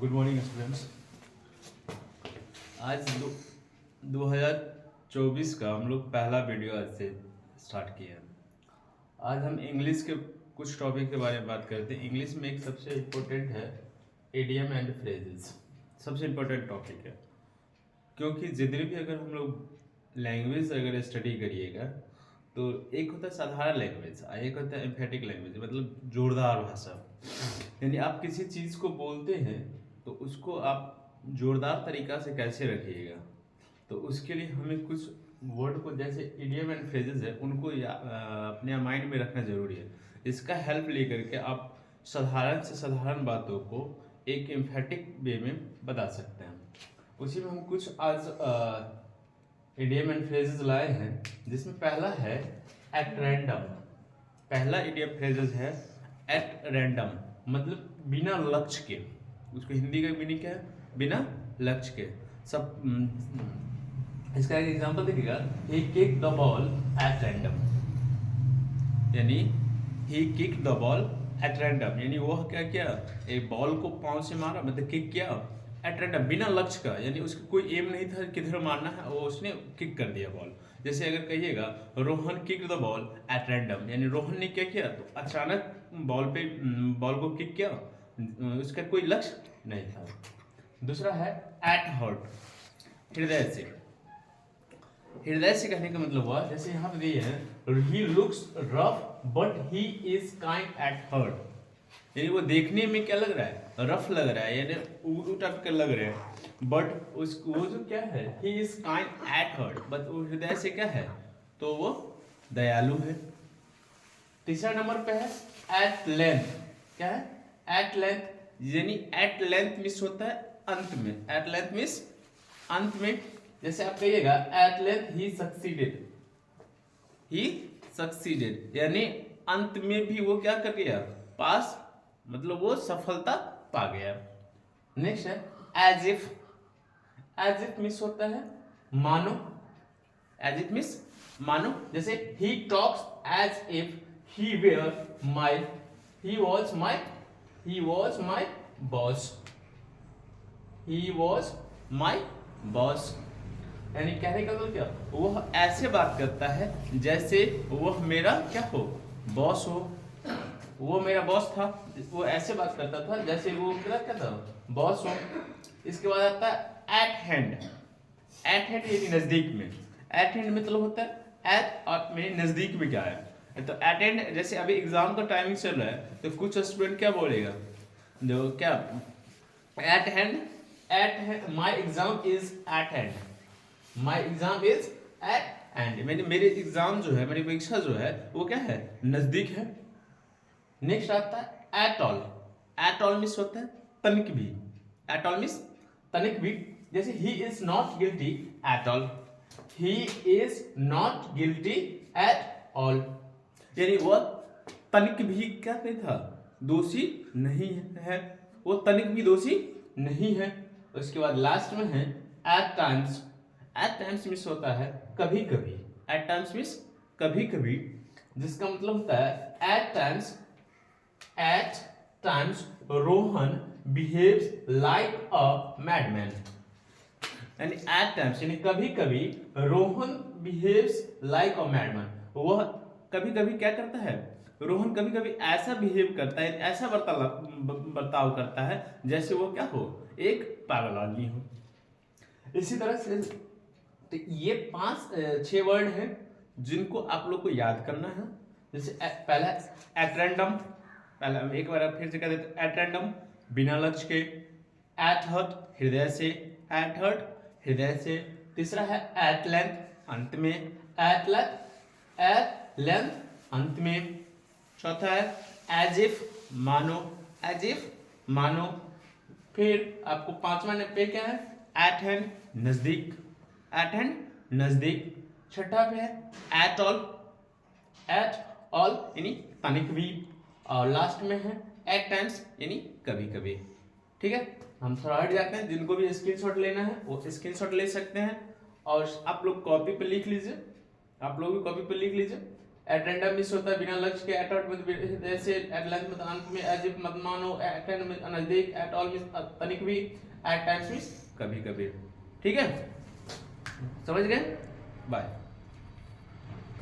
Good morning students. आज 2024 का हम लोग पहला वीडियो आज से स्टार्ट किया है। आज हम इंग्लिश के कुछ टॉपिक के बारे में बात करते हैं। इंग्लिश में एक सबसे इम्पोर्टेंट है इडियम एंड फ्रेजेस, सबसे इम्पोर्टेंट टॉपिक है, क्योंकि जितनी भी अगर हम लोग लैंग्वेज अगर स्टडी करिएगा तो एक होता है साधारण लैंग्वेज और एक होता है एम्फेटिक लैंग्वेज, मतलब जोरदार भाषा। यानी आप किसी चीज़ को बोलते हैं तो उसको आप जोरदार तरीका से कैसे रखिएगा, तो उसके लिए हमें कुछ वर्ड को जैसे इडियम एंड फ्रेजेस है उनको अपने माइंड में रखना जरूरी है। इसका हेल्प लेकर के आप साधारण से साधारण बातों को एक एम्फेटिक वे में बता सकते हैं। उसी में हम कुछ आज इडियम एंड फ्रेजेस लाए हैं, जिसमें पहला है एट रैंडम। पहला इडियम फ्रेजेस है एट रैंडम, मतलब बिना लक्ष्य के। उसको हिंदी का मीनिंग क्या है? बिना लक्ष्य के। सब इसका एक एग्जांपल देखिएगा, he kick the ball at random, यानी he kick the ball at random, यानी वह क्या किया, एक बॉल को पांव से मारा, मतलब किक किया एट रैंडम, बिना लक्ष्य का, यानी उसका कोई एम नहीं था किधर मारना है, वो उसने किक कर दिया बॉल। जैसे अगर कहिएगा Rohan kick the ball at random, यानी रोहन ने क्या किया, तो अचानक बॉल को किक किया, उसका कोई लक्ष्य नहीं था। दूसरा है एट हार्ट, हृदय से। हृदय से कहने का मतलब हुआ, जैसे यहाँ पे दिए हैं he looks rough but he is kind at heart, यानी वो देखने में क्या लग रहा है, रफ लग रहा है, यानी उल्टू टाइप का लग रहा है, बट उसको वो जो क्या है, he is kind at heart, but वो हृदय से क्या है, तो वो दयालु है। तीसरा नंबर पे है एट लेंथ। क्या है? एट लेंथ, यानी एट लेंथ मिस होता है अंत में, एट लेंथ मिस अंत में। जैसे आप कहिएगा एट लेंथ ही सक्सीडेड, यानी अंत में भी वो क्या कर गया, पास, मतलब वो सफलता पा गया। नेक्स्ट है as if. As if miss होता है मानो, एज इफ मिस मानो। जैसे ही talks as if he was my boss, यानी कहने का मतलब क्या, वह ऐसे बात करता है जैसे वह मेरा क्या हो, बॉस हो। वो मेरा बॉस था, वो ऐसे बात करता था जैसे वो मेरा क्या था, बॉस हो। इसके बाद आता है एट हैंड। एट हैंड यानी नजदीक में। एट हैंड मतलब होता है एट और मेरे नजदीक में क्या है, तो एट हैंड। जैसे अभी एग्जाम का टाइमिंग चल रहा है तो कुछ स्टूडेंट क्या बोलेगा, जो क्या eight hand, my exam is eight hand, my exam is eight hand, मेरे एग्जाम जो है, मेरी परीक्षा जो है वो क्या है, नजदीक है। नेक्स्ट आता है at all. At all miss होता है तनिक भी, एट ऑल मिस तनिक भी। जैसे he is not guilty at all, he is not guilty at all, यानी वह तनिक भी क्या नहीं था, दोषी नहीं है, वो तनिक भी दोषी नहीं है। उसके बाद लास्ट में है at times. At times miss होता है कभी कभी, एट टाइम्स मिस कभी कभी, जिसका मतलब होता है at times Rohan behaves like a madman, यानी एट टाइम्स यानी कभी कभी Rohan behaves like a madman, वह कभी कभी क्या करता है, रोहन कभी कभी ऐसा बिहेव करता है, ऐसा बर्ताव करता है जैसे वो क्या हो, एक पागल आदमी हो। इसी तरह से तो ये 5-6 वर्ड हैं जिनको आप लोग को याद करना है। जैसे पहला एट रैंडम, पहला एक बार फिर से कह देते, एट रैंडम बिना लक्ष्य के। एट हर्ट हृदय से, एट हर्ट हृदय से। तीसरा है एट लेंथ अंत में, एट लेंथ अंत में। चौथा है एज इफ मानो, एज इफ मानो। फिर आपको 5वां पे क्या है, एट हैंड नजदीक, एट हैंड नजदीक। छठा पे है एट ऑल यानी तनिक भी। और लास्ट में है एट टाइम्स यानी कभी कभी। ठीक है, हम थोड़ा हट जाते हैं, जिनको भी स्क्रीनशॉट लेना है वो स्क्रीनशॉट ले सकते हैं, और आप लोग कॉपी पे लिख लीजिए, आप लोग भी कॉपी पे लिख लीजिए। एट रैंडम मिस होता है बिना लक्ष्य के, एट आउट में जैसे, एट लेंथ में अंत में, एज इफ मत मानो, एट एंड में नजदीक, एट ऑल में तनिक भी, एट टाइम्स में कभी कभी। ठीक है, समझ गए? बाय।